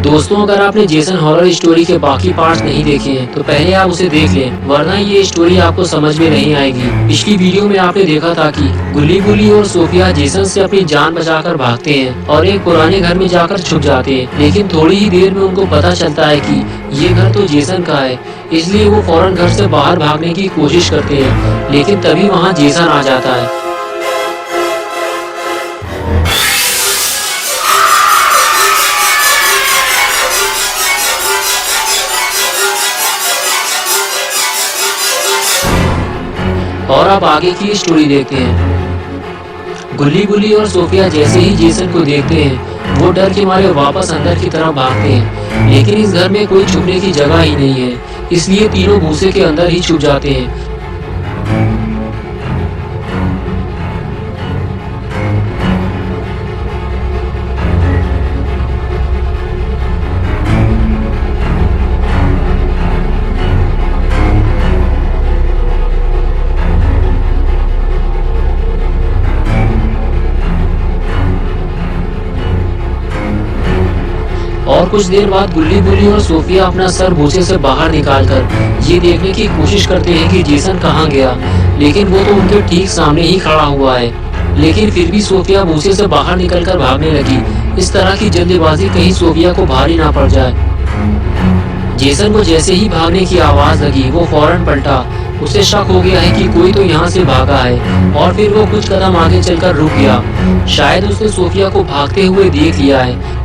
दोस्तों, अगर आपने जेसन हॉरर स्टोरी के बाकी पार्ट्स नहीं देखे हैं तो पहले आप उसे देख लें, वरना ये स्टोरी आपको समझ में नहीं आएगी। पिछली वीडियो में आपने देखा था कि गुल्ली और सोफिया जेसन से अपनी जान बचाकर भागते हैं और एक पुराने घर में जाकर छुप जाते हैं, लेकिन थोड़ी ही देर में उनको पता चलता है कि ये घर तो जेसन का है। इसलिए वो फौरन घर से बाहर भागने की कोशिश करते हैं, लेकिन तभी वहाँ जेसन आ जाता है। और अब आगे की स्टोरी देखते हैं। गुल्ली और सोफिया जैसे ही जेसन को देखते हैं, वो डर के मारे वापस अंदर की तरफ भागते हैं, लेकिन इस घर में कोई छुपने की जगह ही नहीं है, इसलिए तीनों भूसे के अंदर ही छुप जाते हैं। और कुछ देर बाद गुल्ली और सोफिया अपना सर भूसे से बाहर निकालकर ये देखने की कोशिश करते हैं कि जेसन कहाँ गया, लेकिन वो तो उनके ठीक सामने ही खड़ा हुआ है। लेकिन फिर भी सोफिया भूसे से बाहर निकलकर भागने लगी। इस तरह की जल्दबाजी कहीं सोफिया को भारी ना पड़ जाए। जेसन को जैसे ही भागने की आवाज लगी, वो फौरन पलटा। उसे शक हो गया है कि कोई तो यहाँ से भागा है, और फिर वो कुछ कदम आगे चलकर रुक गया। शायद उसने सोफिया को भागते हुए देख लिया है।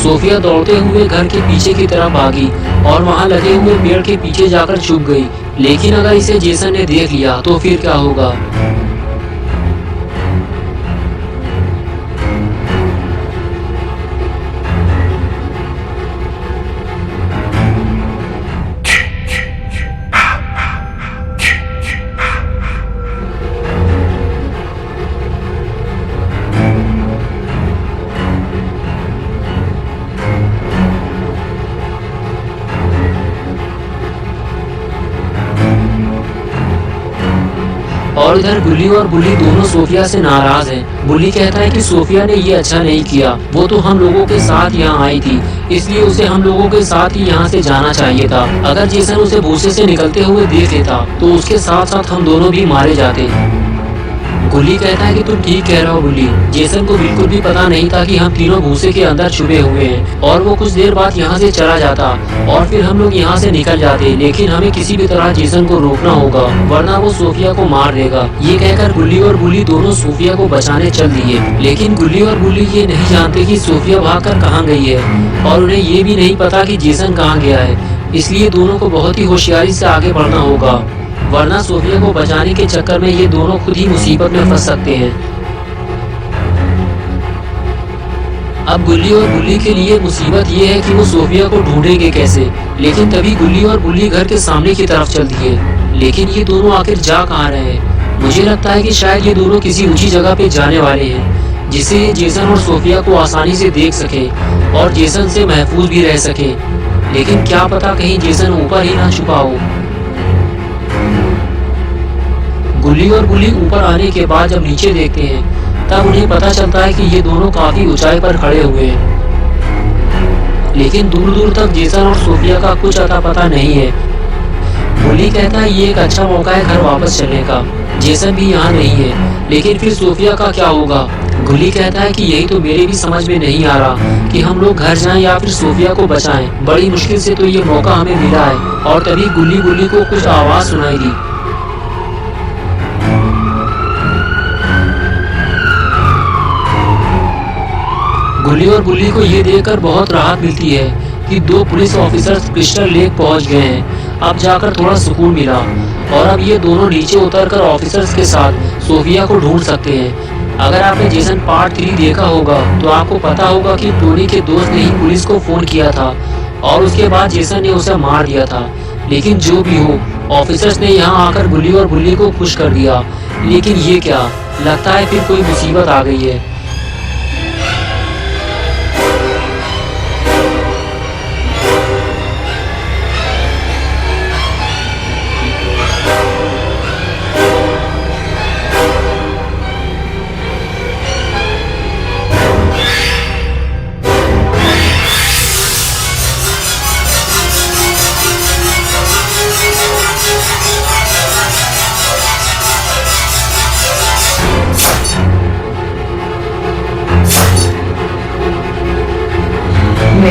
सोफिया दौड़ते हुए घर के पीछे की तरफ भागी और वहां लगे हुए पेड़ के पीछे जाकर छुप गई। लेकिन अगर इसे जेसन ने देख लिया तो फिर क्या होगा? और इधर गुल्ली और बुल्ली दोनों सोफिया से नाराज हैं। बुल्ली कहता है कि सोफिया ने ये अच्छा नहीं किया, वो तो हम लोगों के साथ यहाँ आई थी, इसलिए उसे हम लोगों के साथ ही यहाँ से जाना चाहिए था। अगर जेसन उसे भूसे से निकलते हुए देख लेता तो उसके साथ साथ हम दोनों भी मारे जाते। गुल्ली कहता है कि तुम ठीक कह रहे हो बुल्ली, जेसन को बिल्कुल भी पता नहीं था कि हम तीनों भूसे के अंदर छुपे हुए हैं, और वो कुछ देर बाद यहाँ से चला जाता और फिर हम लोग यहाँ से निकल जाते। लेकिन हमें किसी भी तरह जेसन को रोकना होगा, वरना वो सोफिया को मार देगा। ये कहकर गुल्ली और बुल्ली दोनों सोफिया को बचाने चल दिए, लेकिन गुल्ली और बुल्ली ये नहीं जानते कि सोफिया भागकर कहाँ गई है, और उन्हें ये भी नहीं पता कि जेसन कहाँ गया है। इसलिए दोनों को बहुत ही होशियारी से आगे बढ़ना होगा, वरना सोफिया को बचाने के चक्कर में ये दोनों खुद ही मुसीबत में फंस सकते हैं। अब गुल्ली और बुल्ली के लिए मुसीबत ये है कि वो सोफिया को ढूंढेंगे कैसे। लेकिन तभी गुल्ली और बुल्ली घर के सामने की तरफ चल दिए। लेकिन ये दोनों आखिर जा कहाँ रहे हैं? मुझे लगता है कि शायद ये दोनों किसी ऊंची जगह पे जाने वाले हैं, जिससे ये जेसन और सोफिया को आसानी से देख सके और जेसन से महफूज भी रह सके। लेकिन क्या पता कहीं जेसन ऊपर ही ना छुपा हो। गुल्ली और बुल्ली ऊपर आने के बाद जब नीचे देखते हैं, तब उन्हें पता चलता है कि ये दोनों काफी ऊंचाई पर खड़े हुए हैं, लेकिन दूर दूर तक जेसन और सोफिया का कुछ अता पता नहीं है। बुल्ली कहता है ये एक अच्छा मौका है घर वापस चलने का, जेसन भी यहाँ नहीं है, लेकिन फिर सोफिया का क्या होगा? गुल्ली कहता है कि यही तो मेरे भी समझ में नहीं आ रहा कि हम लोग घर जाएं या फिर सोफिया को बचाएं। बड़ी मुश्किल से तो ये मौका हमें मिला है। और तभी गुल्ली को कुछ आवाज सुनाई दी। गुल्ली और बुल्ली को ये देखकर बहुत राहत मिलती है कि दो पुलिस ऑफिसर्स क्रिस्टल लेक पहुंच गए हैं। अब जाकर थोड़ा सुकून मिला, और अब ये दोनों नीचे उतरकर ऑफिसर्स के साथ सोफिया को ढूंढ सकते हैं। अगर आपने जेसन पार्ट 3 देखा होगा तो आपको पता होगा कि टोनी के दोस्त ने ही पुलिस को फोन किया था और उसके बाद जेसन ने उसे मार दिया था। लेकिन जो भी हो, ऑफिसर्स ने यहाँ आकर गुल्ली और बुल्ली को खुश कर दिया। लेकिन ये क्या, लगता है फिर कोई मुसीबत आ गई है।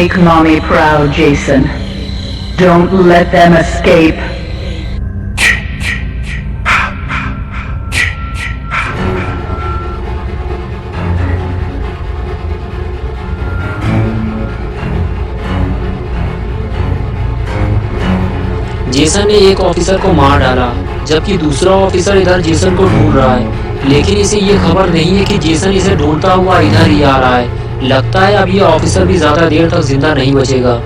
Make Mommy proud, Jason. Don't let them escape. Jason ने एक ऑफिसर को मार डाला, जबकि दूसरा ऑफिसर इधर जेसन को ढूंढ रहा है, लेकिन इसे ये खबर नहीं है कि जेसन इसे ढूंढता हुआ इधर ही आ रहा है। लगता है अब ये ऑफिसर भी ज्यादा देर तक जिंदा नहीं बचेगा।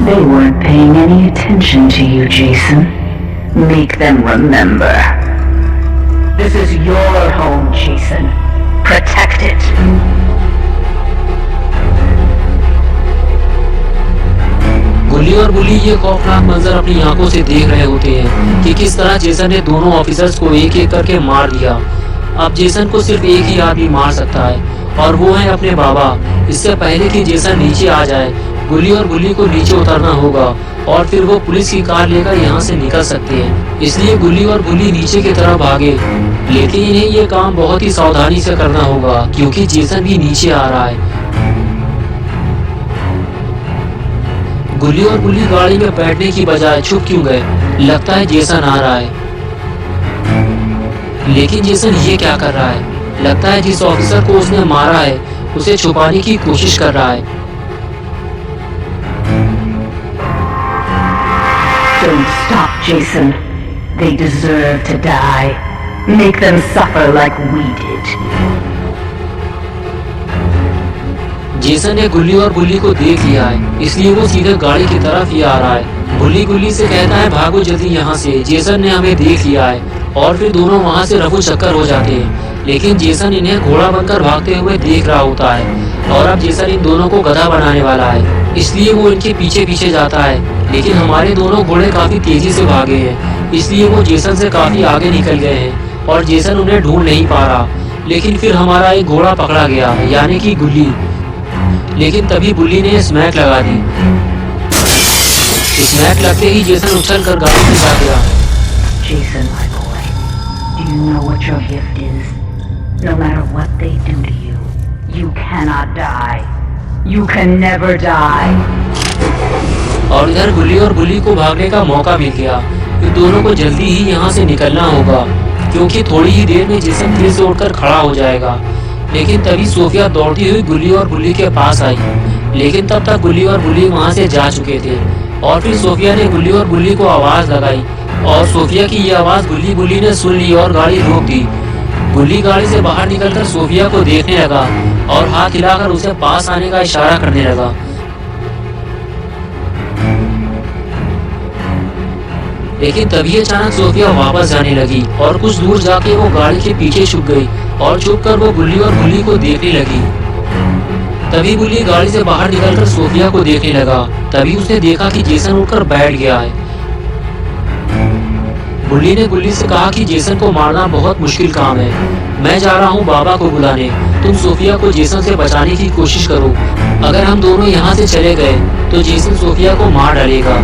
They weren't paying any attention to you, Jason. Make them remember. This is your home, Jason. Protect it. गुल्ली और बुल्ली ये खौफनाक मंजर अपनी आंखों से देख रहे होते हैं कि किस तरह जेसन ने दोनों ऑफिसर्स को एक एक करके मार दिया। अब जेसन को सिर्फ एक ही आदमी मार सकता है और वो है अपने बाबा। इससे पहले कि जेसन नीचे आ जाए, गुल्ली और बुल्ली को नीचे उतरना होगा और फिर वो पुलिस की कार लेकर यहाँ से निकल सकते हैं। इसलिए गुल्ली और बुल्ली नीचे की तरफ भागे, लेकिन इन्हें ये काम बहुत ही सावधानी से करना होगा क्योंकि जेसन भी नीचे आ रहा है। गुल्ली और बुल्ली गाड़ी में बैठने की बजाय छुप क्यों गए? लगता है जेसन आ रहा है। लेकिन जेसन ये क्या कर रहा है? लगता है जिस ऑफिसर को उसने मारा है उसे छुपाने की कोशिश कर रहा है। Don't stop, Jason. They deserve to die. Make them suffer like we did. Jason ने गुल्ली और बुल्ली को देख लिया है, इसलिए वो सीधे गाड़ी की तरफ ही आ रहा है। बुल्ली गुल्ली से कहता है भागो जल्दी यहाँ से, जेसन ने हमें देख लिया है। और फिर दोनों वहाँ से रफू चक्कर हो जाते हैं, लेकिन जेसन इन्हें घोड़ा बनकर भागते हुए देख रहा होता है और अब जेसन इन दोनों को गधा बनाने वाला है, इसलिए वो इनके पीछे पीछे जाता है। लेकिन हमारे दोनों घोड़े काफी तेजी से भागे हैं, इसलिए वो जेसन से काफी आगे निकल गए हैं और जेसन उन्हें ढूंढ नहीं पा रहा। लेकिन फिर हमारा एक घोड़ा पकड़ा गया, यानी कि गुल्ली। लेकिन तभी बुल्ली ने स्मैक लगा दी। स्मैक लगते ही जेसन उछल कर गाड़ी में जा गया। Jason, my boy, do you know what your gift is? No matter what they do to you, you cannot die. You can never die. और इधर गुल्ली और बुल्ली को भागने का मौका मिल गया। इन दोनों को जल्दी ही यहाँ से निकलना होगा क्योंकि थोड़ी ही देर में जेसन फिर से उठकर खड़ा हो जाएगा। लेकिन तभी सोफिया दौड़ती हुई गुल्ली और बुल्ली के पास आई, लेकिन तब तक गुल्ली और बुल्ली वहाँ से जा चुके थे। और फिर सोफिया ने गुल्ली और बुल्ली को आवाज लगाई और सोफिया की ये आवाज गुल्ली बुल्ली ने सुन ली और गाड़ी रोक दी। गुल्ली गाड़ी से बाहर निकलकर सोफिया को देखने लगा और हाथ हिलाकर उसे पास आने का इशारा करने लगा। लेकिन तभी अचानक सोफिया वापस जाने लगी और कुछ दूर जाके वो गाड़ी के पीछे छुप गई और छुपकर वो गुल्ली और बुल्ली को देखने लगी। तभी बुल्ली गाड़ी से बाहर निकलकर सोफिया को देखने लगा। तभी उसने देखा कि जेसन उठकर बैठ गया है। बुल्ली ने गुल्ली से कहा कि जेसन को मारना बहुत मुश्किल काम है, मैं जा रहा हूँ बाबा को बुलाने, तुम सोफिया को जेसन से बचाने की कोशिश करो। अगर हम दोनों यहाँ से चले गए तो जेसन सोफिया को मार डालेगा।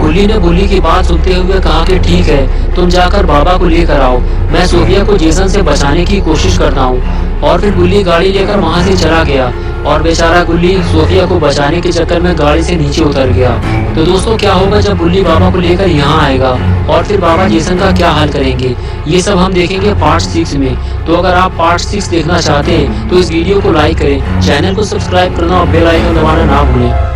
गुल्ली ने बुल्ली की बात सुनते हुए कहा कि ठीक है, तुम जाकर बाबा को लेकर आओ, मैं सोफिया को जेसन से बचाने की कोशिश करता हूँ। और फिर गुल्ली गाड़ी लेकर वहाँ से चला गया और बेचारा गुल्ली सोफिया को बचाने के चक्कर में गाड़ी से नीचे उतर गया। तो दोस्तों क्या होगा जब गुल्ली बाबा को लेकर यहाँ आएगा और फिर बाबा जेसन का क्या हाल करेंगे, ये सब हम देखेंगे पार्ट 6 में। तो अगर आप पार्ट 6 देखना चाहते हैं तो इस वीडियो को लाइक करें, चैनल को सब्सक्राइब करना और बेल आइकन दबाना ना भूलें।